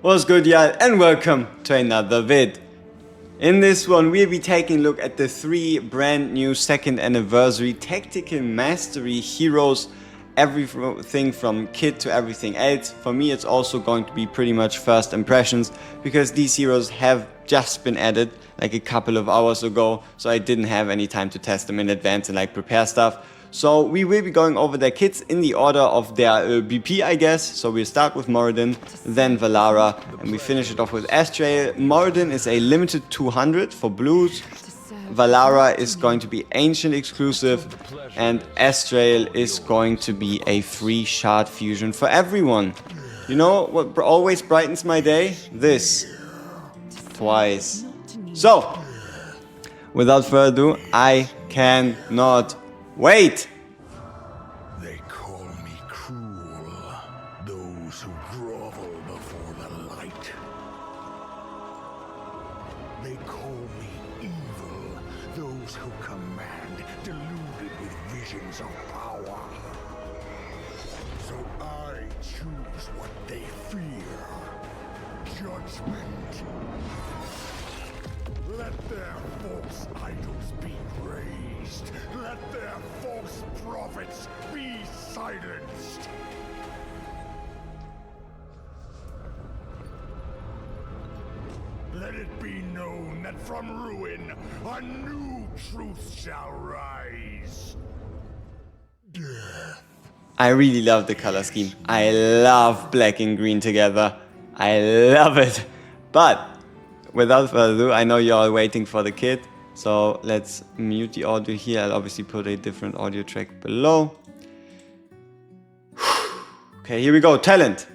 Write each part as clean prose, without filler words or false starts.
What's good, y'all, and welcome to another vid. In this one, we'll be taking a look at the 3 brand new 2nd anniversary tactical mastery heroes. Everything from kit to everything else. For me, it's also going to be pretty much first impressions, because these heroes have just been added like a couple of hours ago, so I didn't have any time to test them in advance and like prepare stuff. So we will be going over their kits in the order of their BP, I guess. So we'll start with Moriden, then Valara, and we finish it off with Astrael. Moriden is a limited 200 for blues. Valara is going to be ancient exclusive, and Astrael is going to be a free shard fusion for everyone. You know what always brightens my day? This. Twice. So, without further ado, I cannot wait! They call me cruel, those who grovel before the light. They call me evil, those who command, deluded with visions of power. So I choose what they fear. Judgment. Let their false idols be raised. Let their false prophets be silenced. Let it be known that from ruin, a new truth shall rise. Death. I really love the color scheme. I love black and green together. I love it. But without further ado, I know you're all waiting for the kit. So let's mute the audio here. I'll obviously put a different audio track below. Okay, here we go. Talent.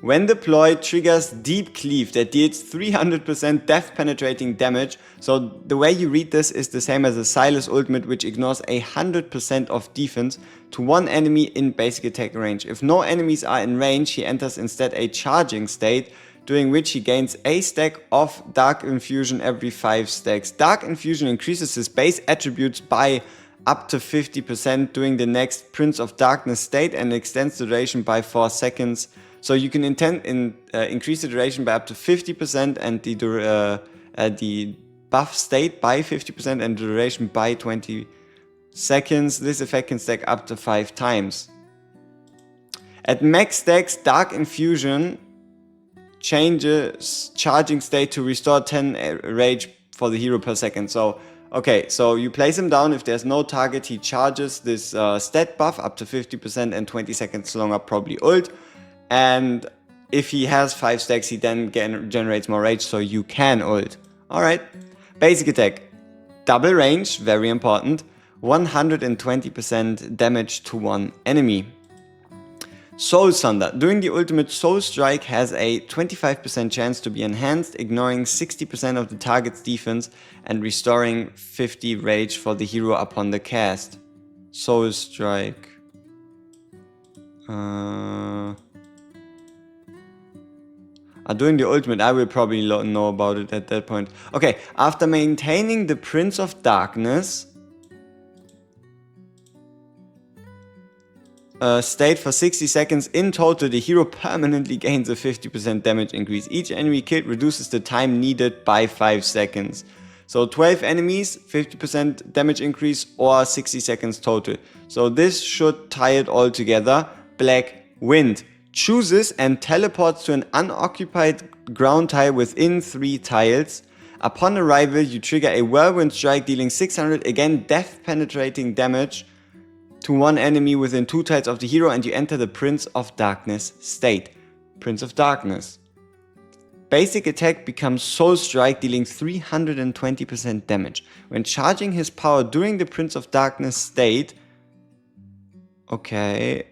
When deployed, triggers Deep Cleave that deals 300% depth penetrating damage. So the way you read this is the same as a Silas ultimate, which ignores 100% of defense to one enemy in basic attack range. If no enemies are in range, he enters instead a charging state, during which he gains a stack of Dark Infusion every 5 stacks. Dark Infusion increases his base attributes by up to 50% during the next Prince of Darkness state and extends the duration by 4 seconds. So you can increase the duration by up to 50% and the buff state by 50% and the duration by 20 seconds. This effect can stack up to 5 times. At max stacks, Dark Infusion changes charging state to restore 10 rage for the hero per second. So, okay, so you place him down. If there's no target, he charges this stat buff up to 50% and 20 seconds longer, probably ult. And if he has 5 stacks, he then generates more rage, so you can ult. Alright. Basic attack. Double range, very important. 120% damage to one enemy. Soul Sunder. During the ultimate, Soul Strike has a 25% chance to be enhanced, ignoring 60% of the target's defense and restoring 50 rage for the hero upon the cast. Soul Strike. Doing the ultimate, I will probably know about it at that point. Okay, after maintaining the Prince of Darkness state for 60 seconds in total, the hero permanently gains a 50% damage increase. Each enemy killed reduces the time needed by 5 seconds. So 12 enemies, 50% damage increase, or 60 seconds total. So this should tie it all together. Black Wind. Chooses and teleports to an unoccupied ground tile within 3 tiles. Upon arrival, you trigger a Whirlwind Strike dealing 600, again depth penetrating damage to one enemy within 2 tiles of the hero, and you enter the Prince of Darkness state. Prince of Darkness. Basic attack becomes Soul Strike dealing 320% damage. When charging his power during the Prince of Darkness state, okay,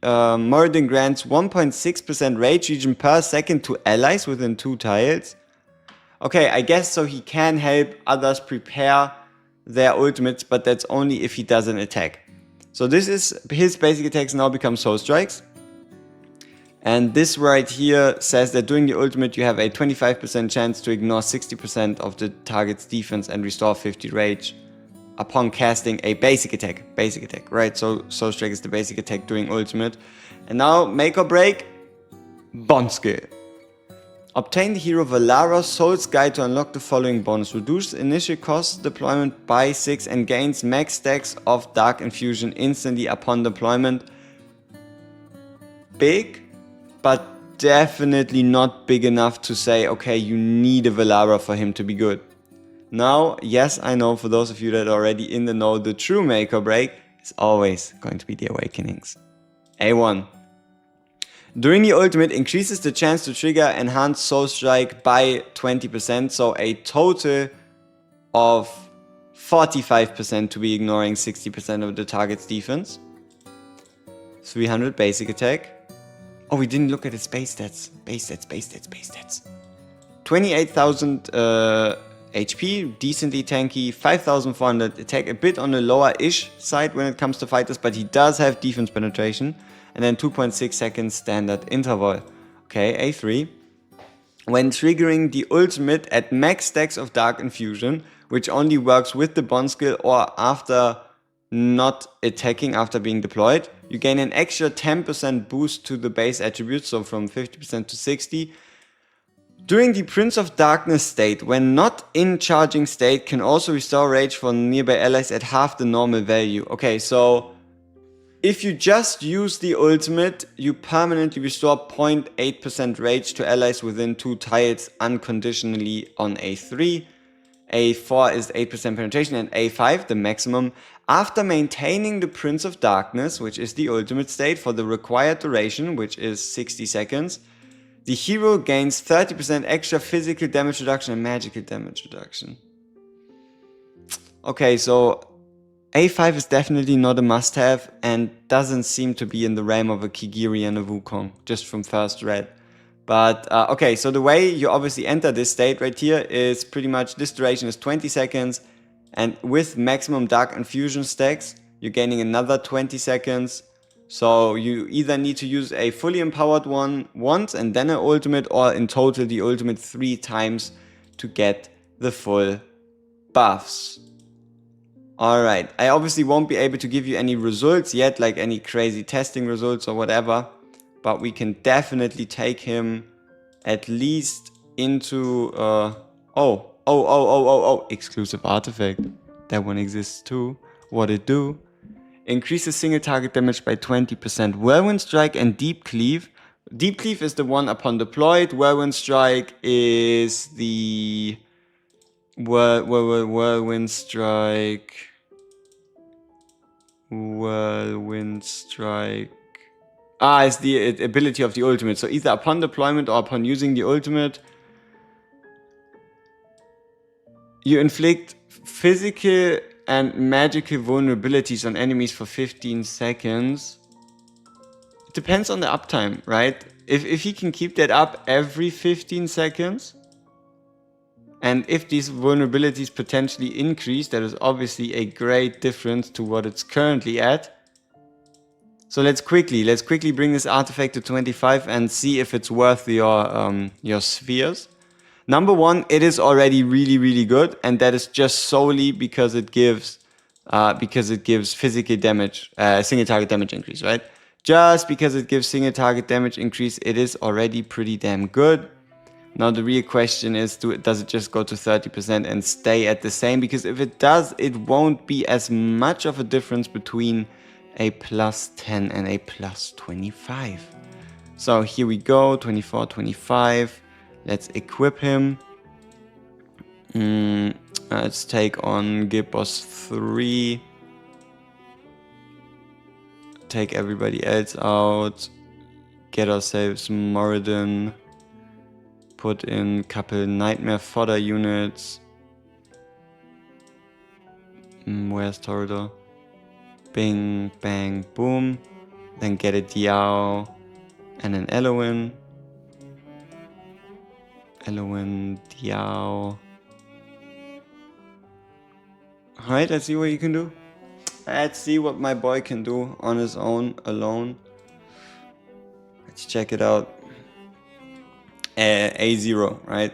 Moriden grants 1.6% rage regen per second to allies within 2 tiles. Okay, I guess so he can help others prepare their ultimates, but that's only if he does an attack. So this is his basic attacks now become Soul Strikes. And this right here says that during the ultimate you have a 25% chance to ignore 60% of the target's defense and restore 50 rage upon casting a basic attack, right? So Soul Strike is the basic attack during ultimate. And now make or break, bond skill. Obtain the hero Valara Soul's Guide to unlock the following bonus. Reduce initial cost deployment by 6 and gains max stacks of Dark Infusion instantly upon deployment. Big, but definitely not big enough to say, okay, you need a Valara for him to be good. Now, yes, I know for those of you that are already in the know, the true make or break is always going to be the Awakenings. A1. During the ultimate, increases the chance to trigger Enhanced Soul Strike by 20%, so a total of 45% to be ignoring 60% of the target's defense. 300 basic attack. Oh, we didn't look at its base stats. Base stats. 28,000 HP, decently tanky, 5,400 attack, a bit on the lower-ish side when it comes to fighters, but he does have defense penetration. And then 2.6 seconds standard interval. Okay, A3. When triggering the ultimate at max stacks of Dark Infusion, which only works with the bond skill or after not attacking after being deployed, you gain an extra 10% boost to the base attributes, so from 50% to 60%. During the Prince of Darkness state, when not in charging state, can also restore rage for nearby allies at half the normal value. Okay, so if you just use the ultimate, you permanently restore 0.8% rage to allies within 2 tiles unconditionally on A3. A4 is 8% penetration, and A5, the maximum, after maintaining the Prince of Darkness, which is the ultimate state, for the required duration, which is 60 seconds, the hero gains 30% extra physical damage reduction and magical damage reduction. Okay, so A5 is definitely not a must-have and doesn't seem to be in the realm of a Kigiri and a Wukong, just from first read. But, okay, so the way you obviously enter this state right here is pretty much this duration is 20 seconds, and with maximum Dark Infusion stacks, you're gaining another 20 seconds. So you either need to use a fully empowered one once and then an ultimate, or in total the ultimate 3 times to get the full buffs. Alright, I obviously won't be able to give you any results yet, like any crazy testing results or whatever, but we can definitely take him at least into, exclusive artifact. That one exists too. What it do? Increases single target damage by 20%. Whirlwind Strike and Deep Cleave. Deep Cleave is the one upon deployed. Whirlwind Strike is the Whirlwind Strike. It's the ability of the ultimate. So either upon deployment or upon using the ultimate, you inflict physical and magical vulnerabilities on enemies for 15 seconds. It depends on the uptime, right? If he can keep that up every 15 seconds, and if these vulnerabilities potentially increase, that is obviously a great difference to what it's currently at. So let's quickly bring this artifact to 25 and see if it's worth your spheres. Number one, it is already really good, and that is just solely because it gives physical damage, single target damage increase, right? Just because it gives single target damage increase, it is already pretty damn good. Now the real question is, does it just go to 30% and stay at the same? Because if it does, it won't be as much of a difference between a plus 10 and a plus 25. So here we go, 24, 25. Let's equip him. Let's take on Guild Boss 3. Take everybody else out. Get ourselves Moriden. Put in a couple Nightmare Fodder units. Where's Torador? Bing, bang, boom. Then get a Diao and an Elowen. Diao. Alright, let's see what you can do. Let's see what my boy can do on his own, alone. Let's check it out. A0, right?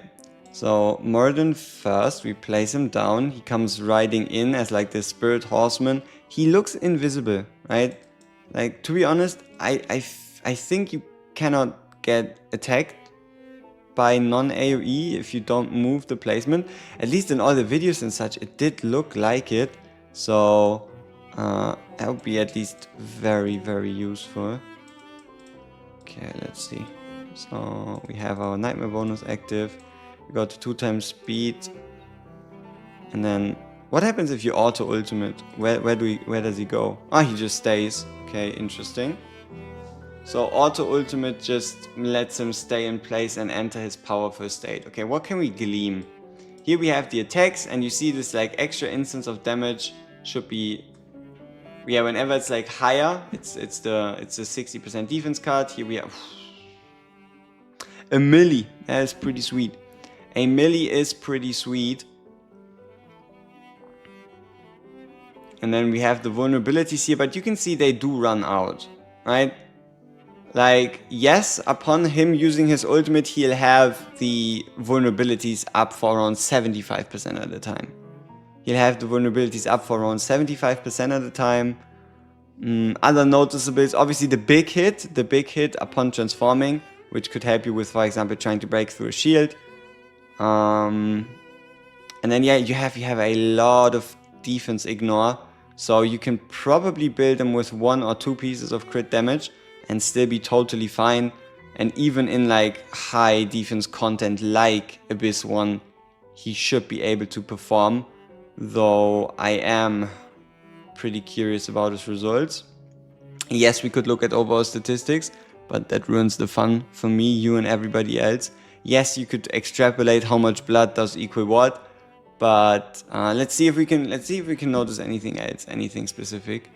So Moriden first, we place him down. He comes riding in as like the spirit horseman. He looks invisible, right? Like, to be honest, I think you cannot get attacked by non-AoE if you don't move the placement. At least in all the videos and such, it did look like it. So that would be at least very, very useful. Okay, let's see. So we have our nightmare bonus active. We got to 2 times speed. And then what happens if you auto ultimate? Where does he go? Ah, he just stays. Okay, interesting. So auto ultimate just lets him stay in place and enter his powerful state. Okay, what can we glean? Here we have the attacks, and you see this like extra instance of damage should be, yeah, whenever it's like higher, it's the 60% defense card. Here we have a milli. That is pretty sweet. A milli is pretty sweet. And then we have the vulnerabilities here, but you can see they do run out, right? Like, yes, upon him using his ultimate, he'll have the vulnerabilities up for around 75% of the time. He'll have the vulnerabilities up for around 75% of the time. Other noticeables, obviously the big hit upon transforming, which could help you with, for example, trying to break through a shield. And then, yeah, you have a lot of defense ignore, so you can probably build them with 1 or 2 pieces of crit damage and still be totally fine. And even in like high defense content like Abyss 1, he should be able to perform, though I am pretty curious about his results. Yes, we could look at overall statistics, but that ruins the fun for me, you and everybody else. Yes, you could extrapolate how much blood does equal what, but let's see if we can notice anything else, anything specific.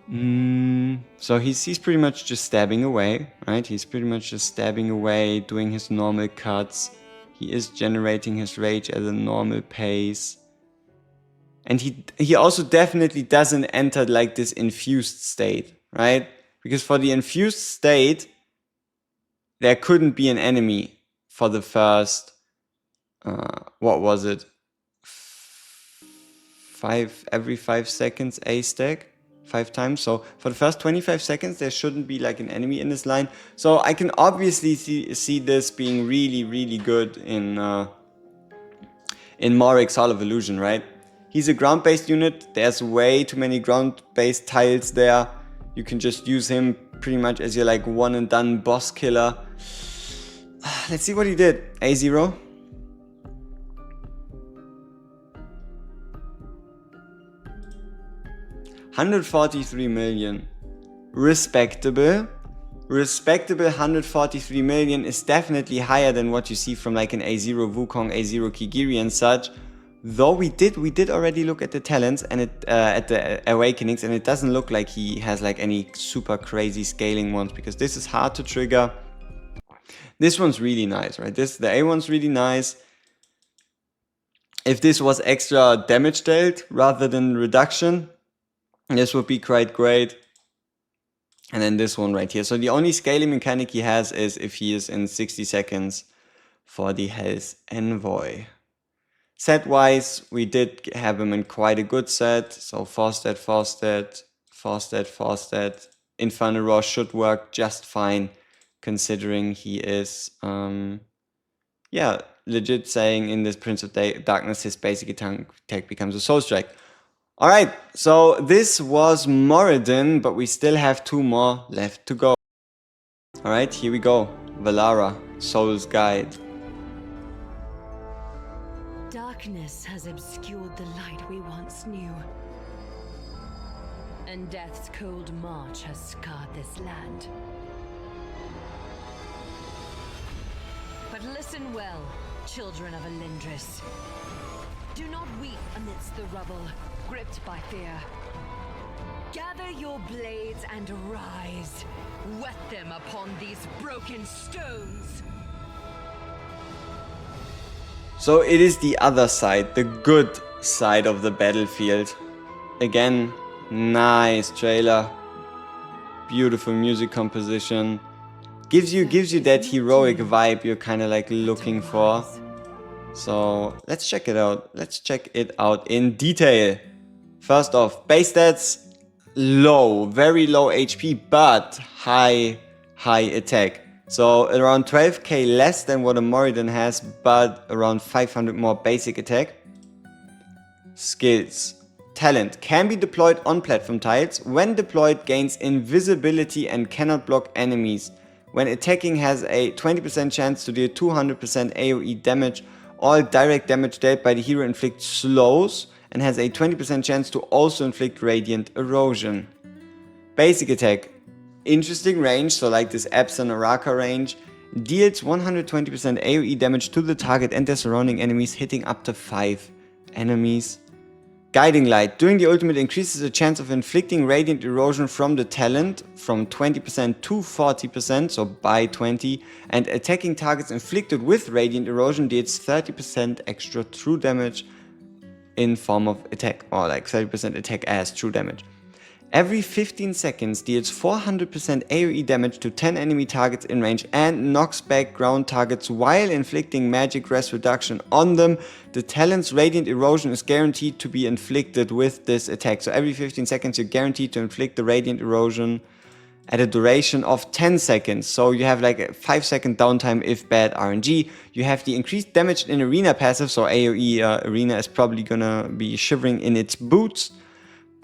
So he's pretty much just stabbing away, right? He's pretty much just stabbing away, doing his normal cuts. He is generating his rage at a normal pace. And he also definitely doesn't enter like this infused state, right? Because for the infused state, there couldn't be an enemy for the first, what was it? Every 5 seconds a stack? 5 times. So for the first 25 seconds, there shouldn't be like an enemy in this line. So I can obviously see this being really, really good in Morik's Hall of Illusion, right? He's a ground-based unit. There's way too many ground-based tiles there. You can just use him pretty much as your like one and done boss killer. Let's see what he did. A0. $143 million. Respectable. Respectable 143 million is definitely higher than what you see from like an A0 Wukong, A0 Kigiri and such. Though we did already look at the talents and at the awakenings, and it doesn't look like he has like any super crazy scaling ones, because this is hard to trigger. This one's really nice, right? The A one's really nice. If this was extra damage dealt rather than reduction, this would be quite great. And then this one right here. So the only scaling mechanic he has is if he is in 60 seconds for the Health Envoy. Set-wise, we did have him in quite a good set. So 4-stat, 4-stat, 4-stat, 4-stat. Infernal Roar should work just fine, considering he is, legit saying in this Prince of Darkness, his basic attack becomes a Soul Strike. Alright, so this was Moriden, but we still have 2 more left to go. Alright, here we go. Valara, Soul's Guide. Darkness has obscured the light we once knew, and death's cold march has scarred this land. But listen well, children of Elindris. Do not weep amidst the rubble, gripped by fear. Gather your blades and rise. Wet them upon these broken stones. So it is the other side, the good side of the battlefield. Again, nice trailer. Beautiful music composition. Gives you that heroic vibe you're kind of like looking for. So let's check it out. Let's check it out in detail. First off, base stats low, very low HP, but high attack. So around 12k less than what a Moriden has, but around 500 more basic attack. Skills. Talent. Can be deployed on platform tiles. When deployed, gains invisibility and cannot block enemies. When attacking, has a 20% chance to deal 200% AoE damage. All direct damage dealt by the hero inflicts slows and has a 20% chance to also inflict radiant erosion. Basic attack. Interesting range, so like this Epson Araka range. Deals 120% AoE damage to the target and their surrounding enemies, hitting up to 5 enemies. Guiding Light. During the ultimate, increases the chance of inflicting radiant erosion from the talent from 20% to 40%, so by 20, and attacking targets inflicted with radiant erosion deals 30% extra true damage in form of attack, or like 30% attack as true damage. Every 15 seconds deals 400% AoE damage to 10 enemy targets in range and knocks back ground targets while inflicting magic rest reduction on them. The talent's radiant erosion is guaranteed to be inflicted with this attack. So every 15 seconds you're guaranteed to inflict the radiant erosion at a duration of 10 seconds. So you have like a 5-second downtime if bad RNG. You have the increased damage in arena passive, so AoE arena is probably gonna be shivering in its boots.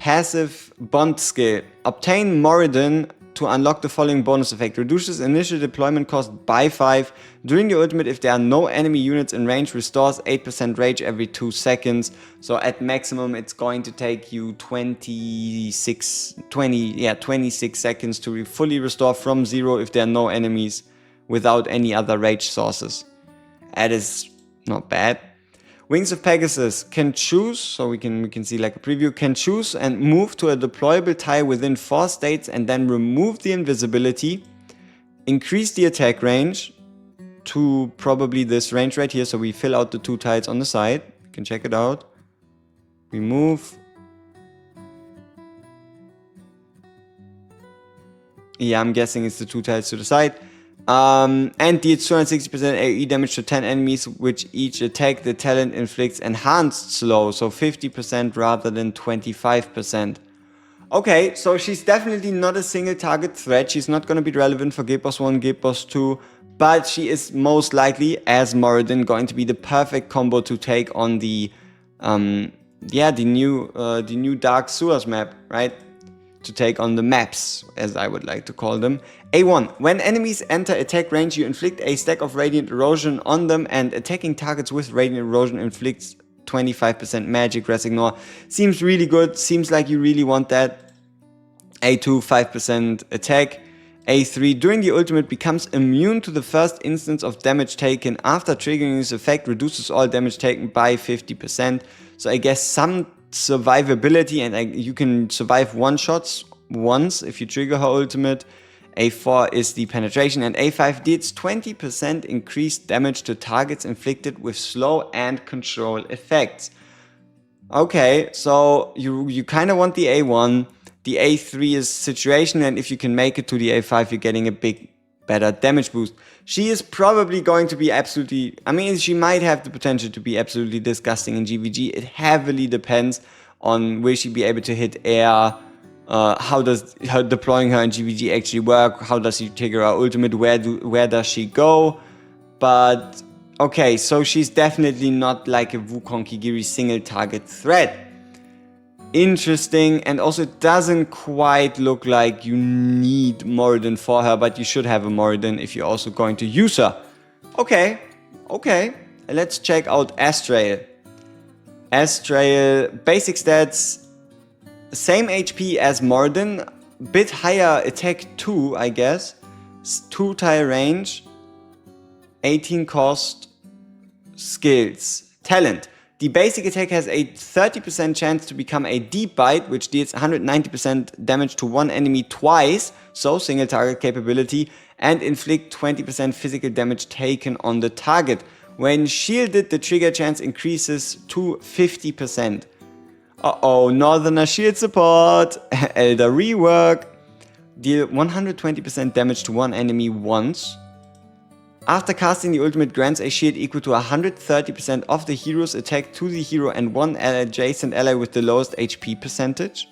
Passive Bond skill. Obtain Moriden to unlock the following bonus effect. Reduces initial deployment cost by 5. During the ultimate, if there are no enemy units in range, restores 8% rage every 2 seconds. So at maximum, it's going to take you 26 seconds to fully restore from 0 if there are no enemies without any other rage sources. That is not bad. Wings of Pegasus can choose, so we can see like a preview, can choose and move to a deployable tile within 4 states and then remove the invisibility, increase the attack range to probably this range right here, so we fill out the 2 tiles on the side, you can check it out, we move, yeah, I'm guessing it's the 2 tiles to the side. And deals 260% AoE damage to 10 enemies, which each attack the talent inflicts enhanced slow, so 50% rather than 25%. Okay, so she's definitely not a single target threat. She's not going to be relevant for Guild Boss 1, Guild Boss 2, but she is most likely, as Moriden, going to be the perfect combo to take on the new Dark Sewers map, right? To take on the maps, as I would like to call them. A1. When enemies enter attack range, you inflict a stack of radiant erosion on them, and attacking targets with radiant erosion inflicts 25% magic rest ignore. Seems really good. Seems like you really want that. A2. 5% attack. A3. During the ultimate, becomes immune to the first instance of damage taken. After triggering this effect, reduces all damage taken by 50%. So I guess some survivability, and you can survive one-shots once if you trigger her ultimate. A4 is the penetration, and A5 deals 20% increased damage to targets inflicted with slow and control effects. Okay, so you kind of want the A1. The A3 is situation, and if you can make it to the A5, you're getting a better damage boost. She is probably going to be absolutely, I mean, she might have the potential to be absolutely disgusting in GVG. It heavily depends on will she be able to hit air, how does deploying her in GVG actually work, how does she trigger her ultimate, where does she go. But okay, so she's definitely not like a Wukong Kigiri single target threat. Interesting, and also it doesn't quite look like you need Moriden for her, but you should have a Moriden if you're also going to use her. Okay, let's check out Astrael. Astrael, basic stats, same HP as Moriden, bit higher attack 2, I guess, 2 tile range, 18 cost, skills, talent. The basic attack has a 30% chance to become a deep bite, which deals 190% damage to one enemy twice, so single target capability, and inflict 20% physical damage taken on the target. When shielded, the trigger chance increases to 50%. Uh-oh, Northerner shield support, Elder rework, deal 120% damage to one enemy once. After casting the ultimate, grants a shield equal to 130% of the hero's attack to the hero and one adjacent ally with the lowest HP percentage.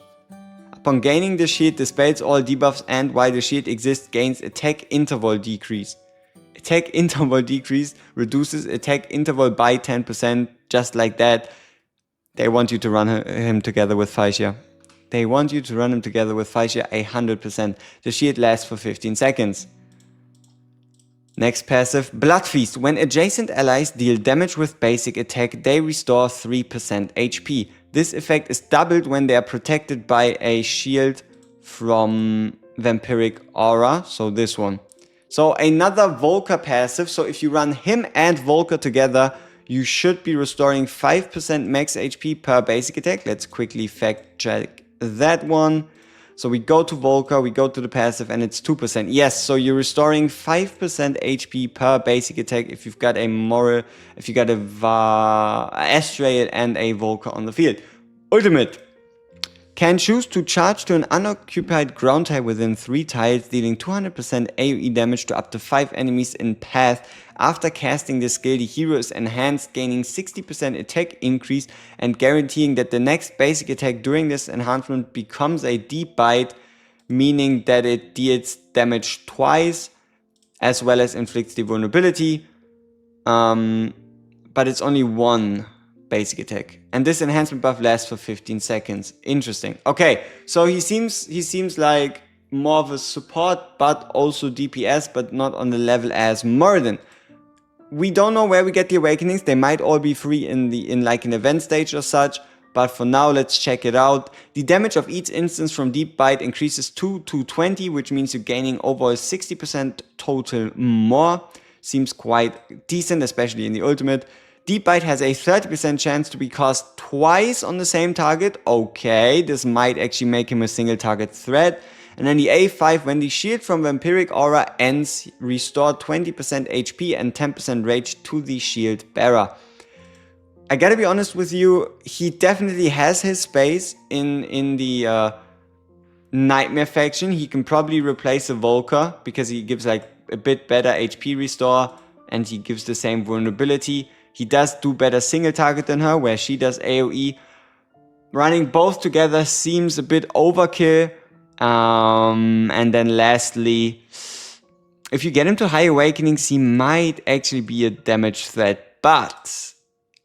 Upon gaining the shield, dispels all debuffs and while the shield exists, gains attack interval decrease. attack interval decreased, reduces attack interval by 10%, just like that. They want you to run him together with Faixia. They want you to run him together with Faixia 100%. The shield lasts for 15 seconds. Next passive, Blood Feast. When adjacent allies deal damage with basic attack, they restore 3% HP. This effect is doubled when they are protected by a shield from Vampiric Aura, so this one. So another Volker passive, so if you run him and Volker together, you should be restoring 5% max HP per basic attack. Let's quickly fact check that one. So we go to Volker, we go to the passive, and it's 2%. Yes, so you're restoring 5% HP per basic attack if you've got a Astrael and a Volker on the field. Ultimate. Can choose to charge to an unoccupied ground tile within 3 tiles, dealing 200% AoE damage to up to 5 enemies in path. After casting this skill, the hero is enhanced, gaining 60% attack increase and guaranteeing that the next basic attack during this enhancement becomes a deep bite, meaning that it deals damage twice as well as inflicts the vulnerability. But it's only one basic attack, and this enhancement buff lasts for 15 seconds. Interesting. Okay, so he seems like more of a support, but also DPS, but not on the level as Moriden. We don't know where we get the awakenings. They might all be free in like an event stage or such, but for now let's check it out. The damage of each instance from Deep Bite increases to 220, which means you're gaining overall 60% total more. Seems quite decent, especially in the ultimate. Deep Bite has a 30% chance to be cast twice on the same target. Okay, this might actually make him a single target threat. And then the A5, when the shield from Vampiric Aura ends, restore 20% HP and 10% rage to the shield bearer. I gotta be honest with you, he definitely has his space in the Nightmare faction. He can probably replace a Volker because he gives like a bit better HP restore and he gives the same vulnerability. He does do better single target than her, where she does AoE. Running both together seems a bit overkill. And then lastly, if you get him to high awakenings, he might actually be a damage threat. But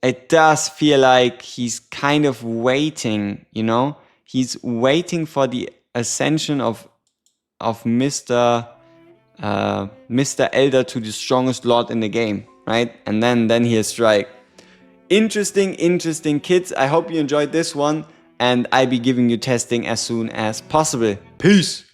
it does feel like he's kind of waiting, you know? He's waiting for the ascension of Mr. Elder to the strongest lord in the game. Right? And then he'll strike. Interesting kids. I hope you enjoyed this one, and I'll be giving you testing as soon as possible. Peace!